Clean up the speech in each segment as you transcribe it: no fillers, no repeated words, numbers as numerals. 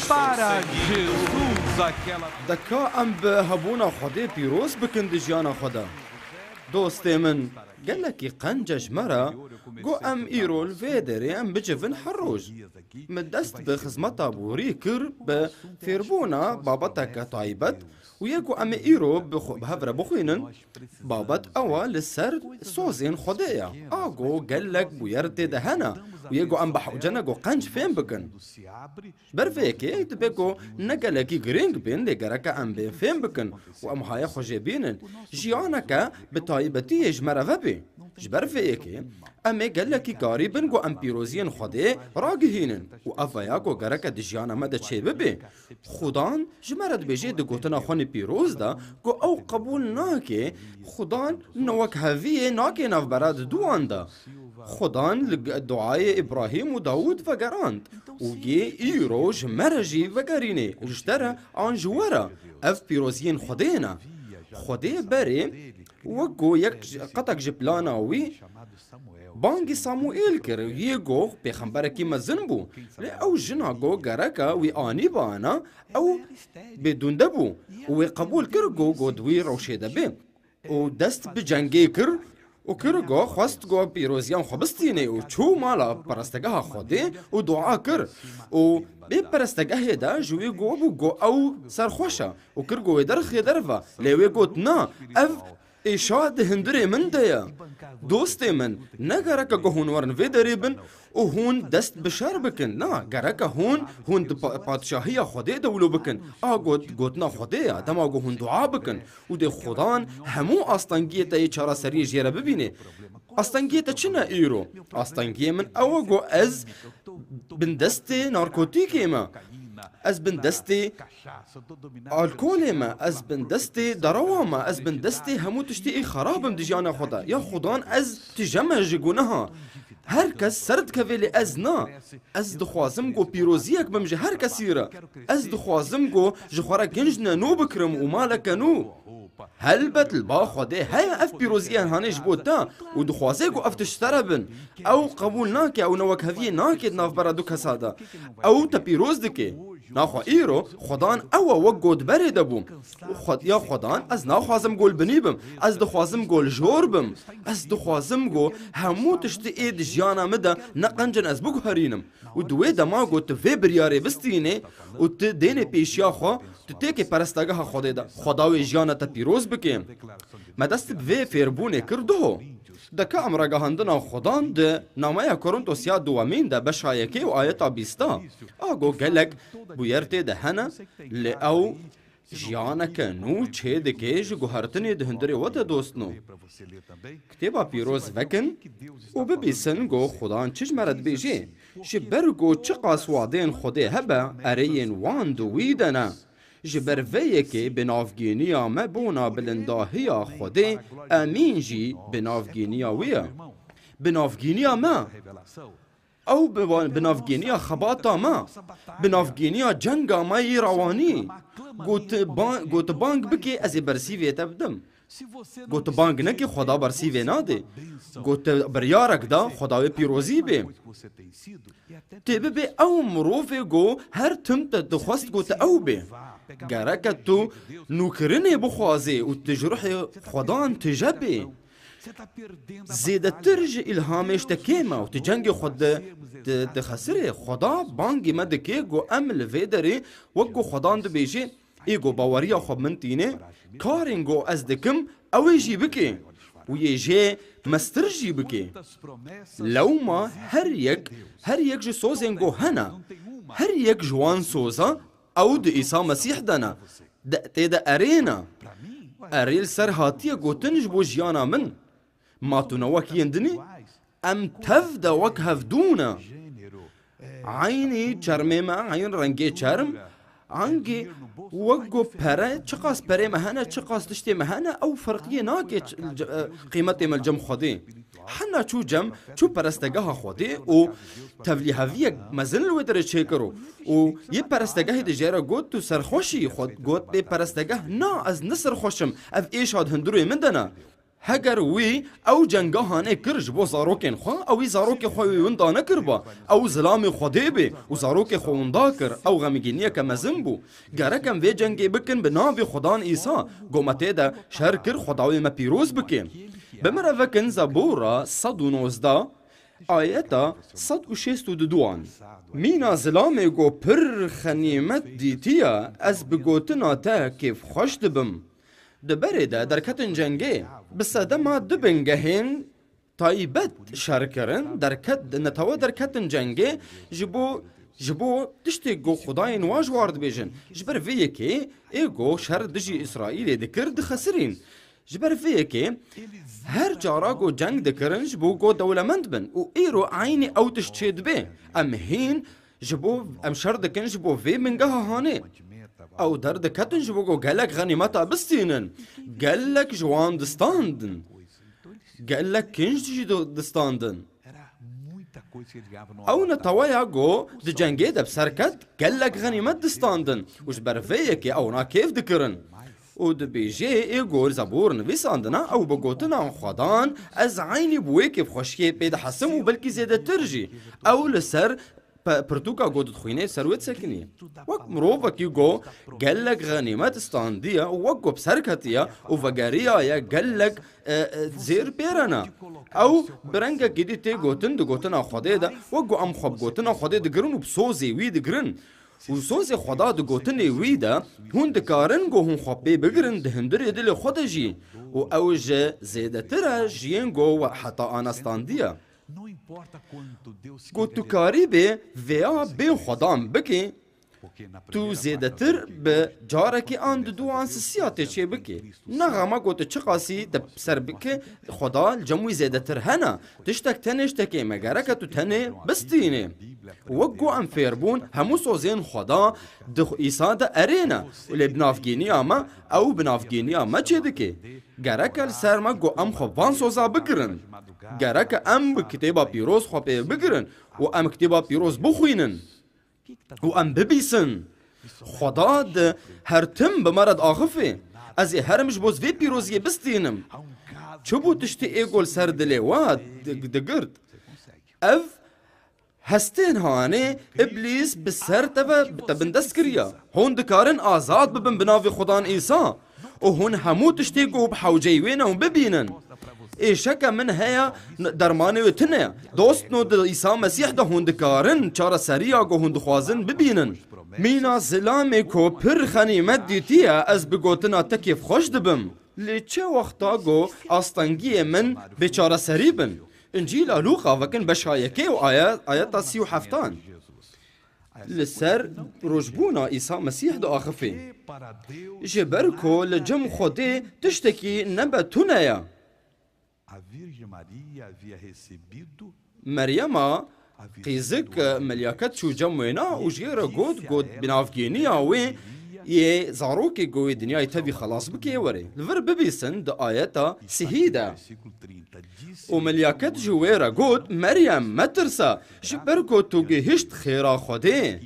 para Jesus aquela. دکا ام به هبونا خودی پیروز بکن دجیانا خدا دوستی من گلکی قنجش مرا گو ام ایرول ویدری ام بجفن حروج من دست به خزمتا بوری کر به فیربونا بابتا طایبت و یکو ام ایرو بهفر بخوینن بابت اوا لسر سوزین خدایا آگو گلک بویرت دهنا و یکو ام بحوجنا گو قنج فين بکن برفيكي تبكو نقلكي جرينج بين لقركا ام بين فين بكن و ام هاي خجبينن جيانكا بطايبتي جمرا فبي جبرفيكي امي قالكي قاربن جو ام بيروزين خدي راقهينن و افاياكو قركا دجيانا مدى تشي ببي خدان جمرد بيجي دقوتنا خوني بيروز دا جو او قبول ناكي خدان نوك هفيه ناكي ناف براد دوان دا خدان دعای ابراهیم و داود وگراند و یه ایروش مرجی وگرینه جتره آن جواره اف پیروزین خدینا خدی بری وگو یک قطق جبلاناوی بانگی ساموئیل کر یگو پیغمبر کی مزن بو لی او جنا گو گرکا وی آنی بانا او بدون دبو و قبول کر گو دوی روشیده بی و دست بجنگی کر و کرگو خواست گو پیروزیان خبستینه و چو مالا پرستگاه خوده و دعا کر و بی پرستگاه دا جوی گو بو گو او سرخوشه و کرگو درخی درفا لیوی گوت نا اف ایشاد هندری من دیا دوستی من نگرکا گو هونورن وی دریبن و هون دست بشار بکن نا گرکا هون پادشاهی خوده دولو بکن گوتنا خوده دما گو هون دعا بکن و دی خودان همو آستانگیتا ای چارا سری جیره ببینه آستانگیتا چنه ایرو آستانگی من او گو از بندست نارکوتیکی ما از بندستی الکول ما از بندستی دروا ما از بندستی همو تشتی ای خرابم دیجانا خدا یا خدان از تجمع جگونه هر کس سرد کویلی از نا از دخوازم گو پیروزیک بمجه هر کسی را از دخوازم گو جخورا گنج نو بکرم و مالک نو هلبت البا خوده هاي اف بيروزيان هانيش بوتا و دخوازي گو اف تشتربن او قبول ناكي او نوك هذي ناكي ناف برا دو كسادا او تبيروز دكي ناخو ايرو خدان او وقود بري دبوم يا خدان از ناخوازم گول بنيبم از دخوازم گول جوربم از دخوازم گو همو تشتي ايد جيانا مدا نقنجن از بگو هرينم و دوي دما گو تفي برياري بستيني و تديني پیشيا خو تتيكي پرستگاه خوده دا خداوي جيانا تا پیروز بکیم ما دست بوی فیربونه کرده دکا امرگاهندنا خدان ده نامه کورنتوس یا دوامین ده بشایکی و آیتا بیستا آگو گلک بویرتی ده هنه لی او جیانک نو چه دکه جگو هرتنی ده هندری و ده دوستنو کتیبا پیروز وکن و ببیسن گو خدان چج مرد بیجی شبرگو چه قاسوادین خوده هبه ارین وان دویدنه جبر ویکی بنافگینیا مبونا بلنداهیا خوده امین جی بنافگینیا ویا بنافگینیا ما او بنافگینیا خباتا ما بنافگینیا جنگا ما روانی گوت بانگ بکی از برسیوی تبدم گوت بانگ نکی خدا برسیوی ناده گوت بریارک دا خداوی پیروزی بی تبه بی او مروفی گو هر تم تدخواست گوت او بی گرکت تو نوکرنی بخوازی و تجرح خدان تجبی زیده ترج الهامش تکیما و تجنگ خود تخسره خدا بانگی مدکی گو امل ویدری وگو خدان دو بیجی ایگو باوریا خوب من تینه کارنگو از دکم اوی جی بکی و یه جی مستر جی بکی لو ما هر یک جو سوزنگو هنا هر یک جوان سوزا او د عیسی مسیح دنا تیدا ارینا اریل سر هاتیه گوتنج بو جیانا من ما تو نوک یندنی ام تفدا وک هفدونا عینی چرمه ما عین رنگی چرم عنگی وگو پره چقاس پره مهنه چقاس تشتی مهنه او فرقیه ناگه قیمت ملجم خودی حنا چو جم چو پرستگاه خوده و تولیهوی مزن الودر چه کرو و یه پرستگاه دیجیره گوت تو سرخوشی خود گوت به پرستگاه نا از نسر خوشم اف ایشاد هندروی من دنا هەگەر وی ئەو جەنگەهانێ کرژ بۆ زارۆکێن خوا ئەوی زارۆکی خۆی وندا نەکردبە ئەو زلامی خودێ بێ و زارۆکی خۆ وندا کرد ئەو غەمیگینیەکە مەزن بوو گەرەکەم وێ جەنگێ بکن بە ناوی خودان ئیسا گۆمەتێدا شەر کرد خوداوی مە پیرۆز بکێن بمرەڤەکن زەبۆرە 119 آیەتا 162 مینا زلامê got pir xenîmet dîtiye ez bi gotina te kêfxweş dibim di berê de derketin cengê bi sedema dibin gehên taybet şerkirin netewe derketin cengê ji bo tiştê got xudayên wa ji war dibêjin ji ber vê yekê ê got şer dijî İsraîlê dikir dixesirin ji ber vê yekê her cara got ceng dikirin ji bo got dewlemend bin û îro aynî ew tişt çê dibe em hîn ji bo em şer dikin ji bo vê mingeha hanê ew derdiketin ji bo got gelek xenîmeta bistînin gelek ji wan distandin gelek kinj jî distandin ew neteweya got di cengê de bi serket gelek xenîmet distandin û ji ber vê yekê ew nakêf dikirin û dibêje ê got zebûr nivîsandina ew bi gotina xwedan ez aynî bi wê kêfxweşiyê pê dihesim û belkî zêdetir jî ew li ser pirtûka got dixwîne ser wê disekiniye wek mirovekî got gelek xenîmet standiye û wek got bi serketiye û vegeriya ye gelek zêr pêrena ew bi rengekî dî tê gotin di gotina xwedê de wek got em xwe bi gotina xwedê digirin û bi sozê wî digirin û sozê xweda di gotinê wî de hûn dikarin got hûn xwe pê bigirin di hindirê dilê xwe de jî û ew ji zêdetir e jiyên got we heta anastandiye got tu karî bê vêya bên xwedan bikî tu zêdetir bi carekî an di duan sisiya tê çê bikê nexema got tu çi qasî te ser bike xweda li cem wî zêdetir hene tiştek tenê ştekê me gereke tu tenê bistînê wek got em fêrbûn hemû sozên xweda di îsa de erêne û lê binavgîniya me ew binavgîniya me çê dike gereke li ser me got em xwe van soza bikirin gereke em bi kitêba pîroz xwe pê bigirin û em kitêba pîroz bixwînin û em bibîsin xweda di her tim bi me re diaxifê ez ê herim ji bo vê pîroziyê bistînim çi bû tiştê ê got li ser dilê we digirt ev hestên hanê îblîs bi ser te bindest kiriye hûn dikarin azad bibin bi navê xwedan îsa û hûn hemû tiştê got bi hewceyê wê ne hûn bibînin êşeke min heye dermanê wê tune dostno di îsa mesîh de hûn dikarin çareseriya got hûn dixwazin bibînin mîna zilamê ku pir xenîmet dîtiye ez bi gotina te kêfxweş dibim lê çi wexta got astengiyê min bêçareserî bin İncîla Lûqa vekin beşa yekê û ayeta 37 li ser rojbûna îsa mesîh diaxifê ji ber ku li cem xwedê tiştekî nebe tune ye Meryema qîzik melyaket çû cem wêna û jê re got binavgîniya wê yê zarokê got wê dinyayê tevî xelas bike were li vir bibîsin di ayeta sihî de û melyaket ji wê re got Meryem metirse ji ber ku tu gihîşt xêra Xwedê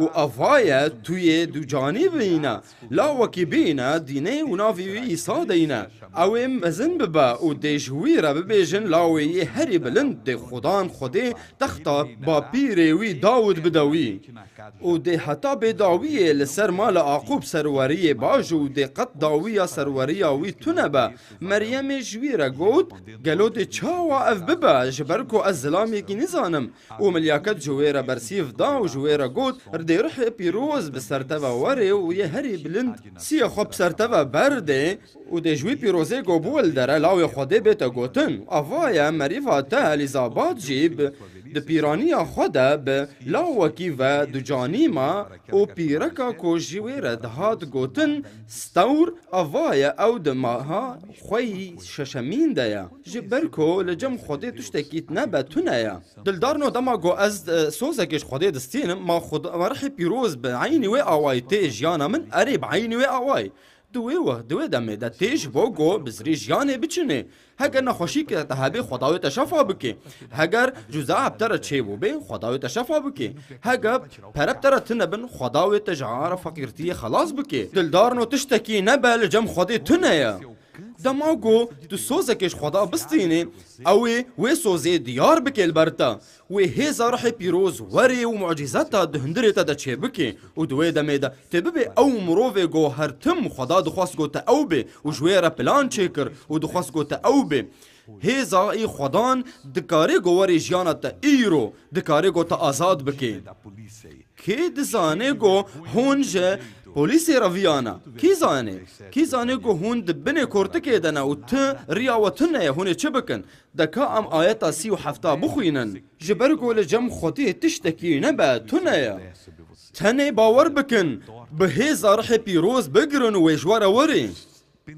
û avaye tu yê ducanî bîne lawekî bîne dînê û navê wî îsa deyne ew ê mezin bibe û dê ji wî re bibêjin lawê yê herî bilind dê xudan Xwedê texta bapîrê wî Dawud bide wî û dê heta bêdawiyê li ser mala Aqûb serweriyê baş û dê qet dawiya serweriya wî tune be Meryemê ji wî re got gelo dê çawa ev bibe ji ber ku ez zilamekî nizanim û milyaket ji wê re bersîv da û ji wê re got ردê rihê pîroz bi serteva were û yê herî bilind siya xwe bi serteva berdê û dê ji wî pîrozê got bû li dere lawê Xwedê bête gotin avaye merîva te Elîzabat jî di pîraniya xwe de bi lawekî ve ducanîma û pîreka ku ji wê re dihat gotin stewr avaye ew di meha xwe yî şeşemîn de ye ji ber ku li cem Xwedê tiştekî nebe tune ye dildarno dema got ez sozekê ji Xwedê distînim ma rihê pîroz bi eynî wê awayî tê jiyana min erê bi eynî wê awayî دوی دمه دا تیج بو گو بزری جیانه بچنه هگر نخوشی که تهبه خداوی تشفا بکی هگر جزا بتر چه بو بی خداوی تشفا بکی هگر پرب تر تنبن خداوی تجعار فقیرتی خلاص بکی دلدار نو تشتکی نبل جم خودی تنه دما گو تو سوزکش خدا بستینه اوی وی سوزی دیار بکی البرتا وی هزار حی پیروز وری و معجزتا دهندری تا دا چه بکی و دوی دمه دا تببی او مروفی گو هر تم خدا دخواست گو تا او بی و جوی را پلان چه کر و دخواست گو تا او بی هزا ای خدان دکاری گو وری جیانا تا ایرو دکاری گو تا آزاد بکی که دزانه گو هونج پولیسی رویانا کی زانه گو هون دبنه کورتکه دنا و ت ریاوتنه هونه چه بکن دکا ام آیتا 37 بخوینن جبر گو لجم خودی تشتکی نبا تنه تنه باور بکن به هزار حی پیروز بگرن و جوار وری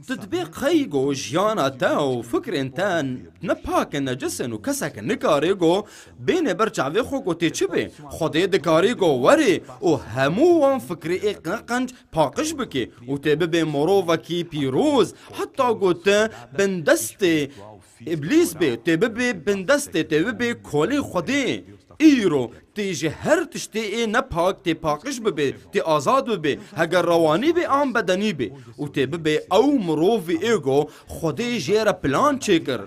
تطبیق خیگو جیانا تا و فکر انتان نپاک نجسن و کسک نکاری گو بین برچاوی خو گو تی چی بی خودی دکاری گو وری و هموان فکری ایق نقنج پاکش بکی و تی ببی مروفکی پیروز حتی گو تی بندست ابلیس بی تی ببی بندست تی ببی کولی خودی ایرو تیجی هر تشتی ای نپاک تی پاکش ببی تی آزاد ببی هگر روانی بی آن بدنی بی و تی ببی او مروفی ایگو خودی جیر پلان چه کر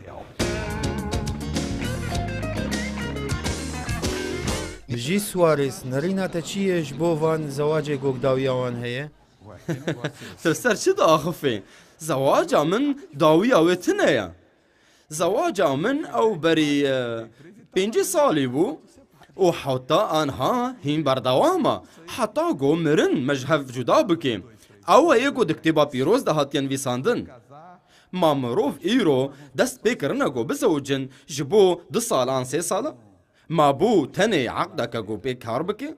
بجی سوارس نرینا تا چیش بو وان زواج گوگداوی آوان هیه؟ تفسر چی دا آخفه؟ زواج من داوی آوی تنه زواج من او بری 5 سالی بو و حتی آنها هین بردواما حتی گو مرن مجهف جدا بکیم او ایگو دکتیبا پیروز ده هاتین ویساندن ما مروف ایرو دست بکرنا گو بزوجن جبو 2 سالان 3 سالا ما بو تنه عقده که گو بکار بکی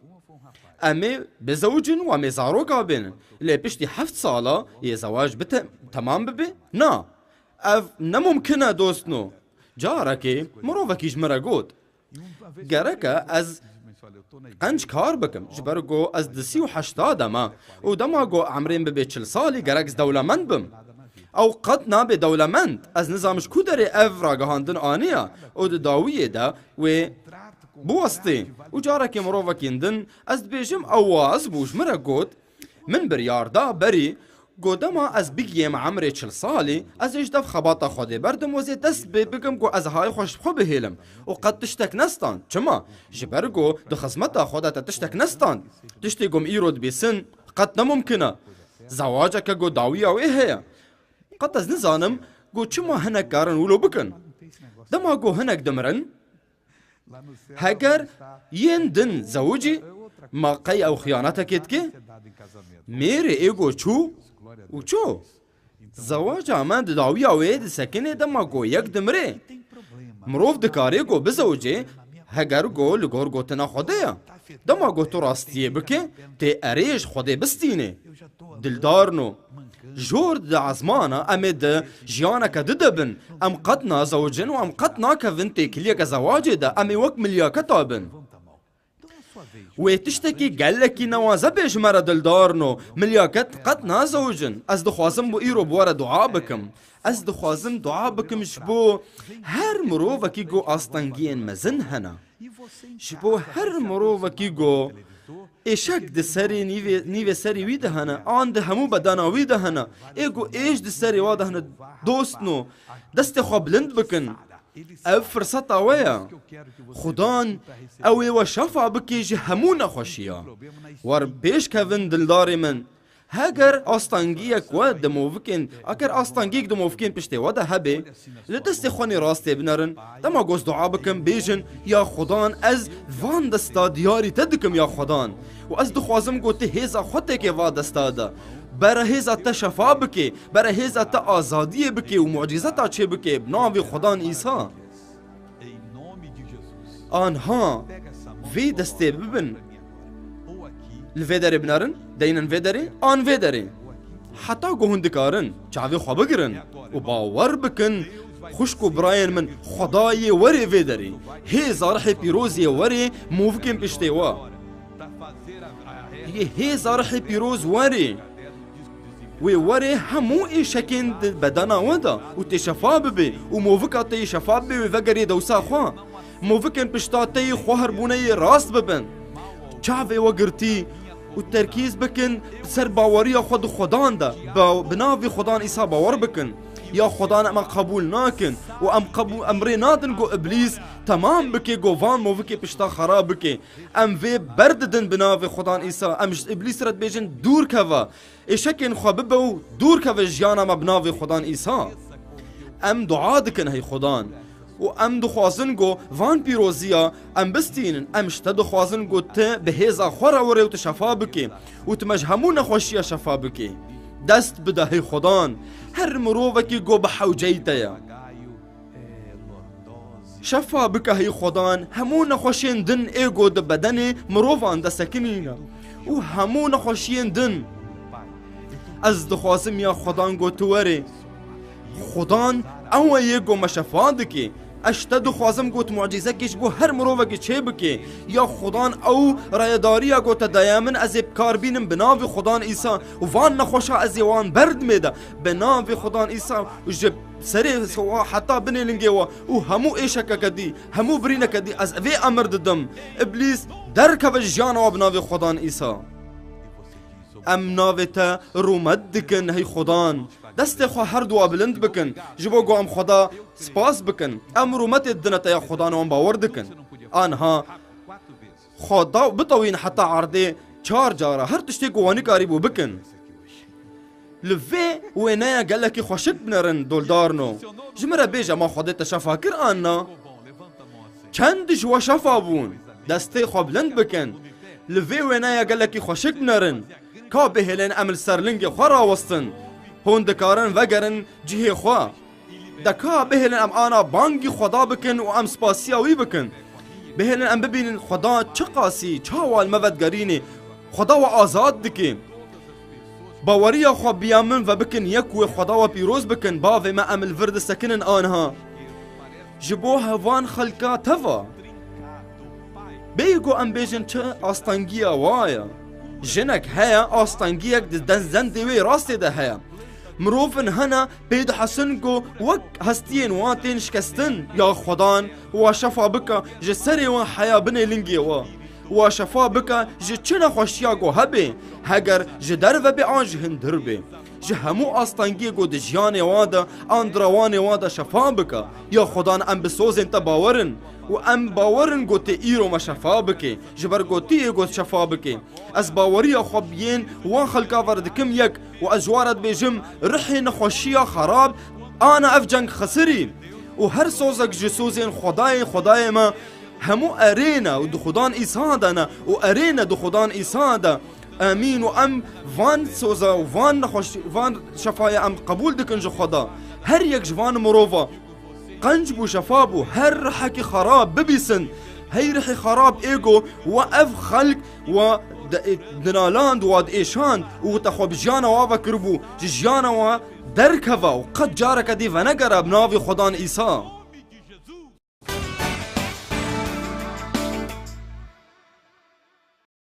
امی بزوجن و امی زاروکا بین لی پشتی 7 سالا یه زواج تمام ببی؟ نا اف نممکنه دوستنو جارکی مروفکیش مرا گود گرکه از قنج کار بکم جبرگو از 38 دما و دما گو عمرین ببی 40 سالی گرکز دولمند بم او قد نابی دولمند از نظامش کو داری اف را گهاندن آنیا و داویه دا و بواسطی و جارکی مروفکیندن از بیجم اواز بوش مرا گود من بریاردا بری گودما از بگیم عمری 40 سالی از اجدف خباطا خودی بردم وزی دست بگم گو از های خوش خو بهیلم و قد تشتک نستان چما جبرگو دو خزمتا خودتا تشتک نستان تشتی گم ایرود بیسن قد نممکنه زواجه که گو داوی او ایه قد از نزانم گو چما هنک کارن ولو بکن دما گو هنک دمرن هگر ین دن زوجی ما قی او خیانتا کت که میره ایگو چو و چو زواج آمد داوی آوید سکنه دما گو یک دمره مروف دکاری گو بزوجه هگر گو لگور گوتنا خوده دما گو تو راستیه بکه تی اریش خوده بستینه دلدارنو جور دا عزمانا امی دا جیانا که ددبن ام قدنا زوجن و ام قدنا که ونتی کلیه که زواجه دا امی وک ملیاکتا بن و تشتکی گلکی نوازه پیش مرا دلدارنو ملیاکت قد نازوجن از دخوازم بو ایرو بواره دعا بکم از دخوازم دعا بکم شبو هر مروفکی گو آستانگین مزن هنا شبو هر مروفکی گو ایشک ده سری نیوه سری وی ده هنه آن ده همو بدانا وی ده هنه ایگو ایش ده سری واده هنه دوستنو دست خواه بلند بکن او فرصت اویا خدان اوی و شفا بکی جه همون خوشیا ور بیش کون دلداری من هگر آستانگیک و دموفکین اگر آستانگیک دموفکین پشتی و ده هبه لدست خونی راسته بنرن دما گوز دعا بکم بیجن یا خدان از وان دستا دیاری تدکم یا خدان و از دخوازم گوته هیزا خودی که وا دستا ده برای هیزا تا شفا بکی برای هیزا تا آزادی بکی و معجزتا چه بکی بناوی خدان ایسا آنها وی دسته ببن الفيدري بنارن دينن فيدري آن فيدري حتى قهون دكارن شعبي خواه بگرن و باور بکن خوشكو براين من خداي وري فيدري هي زارحي بيروزي وري موفكن بشتوا هي زارحي بيروز وري ووري همو إيشكين بدنا ودا وتشفا ببي وموفكا تي شفا ببي وفقري دوسا خوا موفكن بشتاتي خوهر بوني راست ببن چاوه وگرتی و ترکیز بکن سر باوری خود خدان ده بناوی خدان عیسی باور بکن یا خدان اما قبول ناکن و امری نادن گو ابلیس تمام بکی گو وان موفکی پشتا خراب بکی ام وی برددن بناوی خدان عیسی ام ابلیس رد بیجن دور کوا ایشکن خواه ببو دور کوا جیانا ما بناوی خدان عیسی ام دعا دکن هی خدان و ام دخوازن گو وان پیروزیا ام بستینن ام شتا دخوازن گو ته بهیزا خورا وره و تشفا بکی و تمجهمون خوشیا شفا بکی دست بده هی خدان هر مروفکی گو بحوجیتا یا شفا بکه هی خدان همون خوشین دن ایگو ده بدن مروفان ده سکنینا و همون خوشین دن از دخوازم یا خدان گو توره خدان او یگو مشفا دکی اشتا دخوازم گوت معجزه کش بو هر مروفه که چه بکی یا خدان او رایداری گوت دایمن از ابکار بینم بناوی خدان عیسی و وان نخوشا از یوان برد میده بناوی خدان عیسی و جب سری سوا حتی بنی لنگی و همو ایشکا کدی همو برینه کدی از اوی امر ددم ابلیس در که جانا بناوی خدان عیسی ام ناویتا رومد دکن هی خدان دست خو هر دو بلند بکن جبو گو ام خدا سپاس بکن ام رومت دنتا یا خدا نوان باور دکن آنها خدا بطوین حتی عرده 4 جارا هر تشتی گوانی کاری بو بکن لفه وینایا گلکی خوشک بنرن دولدارنو جمره بیجا ما خدا تشفا کر آننا چندش و شفا بون دسته خو بلند بکن لفه وینایا گلکی خوشک بنرن که بهلن عمل سرلنگ خورا وستن هون دکارن وگرن جهه خواه دکا بهلن ام آنا بانگی خدا بکن و ام سپاسیاوی بکن بهلن ام ببینن خدا چه قاسی چاوال مودگرینی خدا و آزاد دکی باوری خو بیامن و بکن یکو خدا و پیروز بکن باوی ما ام الورد سکنن آنها جبو هوان خلقا توا بیگو ام بیجن چه آستانگیا وایا جنك هيا آستانگیک زندوی راستی ده هيا مروفن هنا بيد حسنكو وك هستين واتين شكستن يا خدان وشفا بك جسري وحيا بني لنجي وشفا بك جتشنا خوشياغو هبي هگر جدر و بعنج هندر بي جهمو آستانگیگو دجياني وادا اندرواني وادا شفا بك يا خدان ام بسوز انت باورن و ام باورن گوته ایرو ما شفا بکی جبر گوتی گوت شفا بکی از باوری خوبین وان خلقا وردکم یک و از جوارت بیجم رحی نخوشیا خراب انا اف جنگ خسری و هر سوزک جسوزین خدای ما همو ارينا و دخودان عیسی دانا و ارينا دخودان عیسی دا امین و ام وان سوزا و وان نخوش وان شفای ام قبول دکن جو خدا هر یک جوان مروفا قنج بو شفابو هر حكي خراب ببيسن هي رحي خراب ايجو واف خلق و دنالاند واد ايشان وتخو بجانا وافا كربو جانا و دركفا وقد جارك دي فنقر بنافي خدان عيسى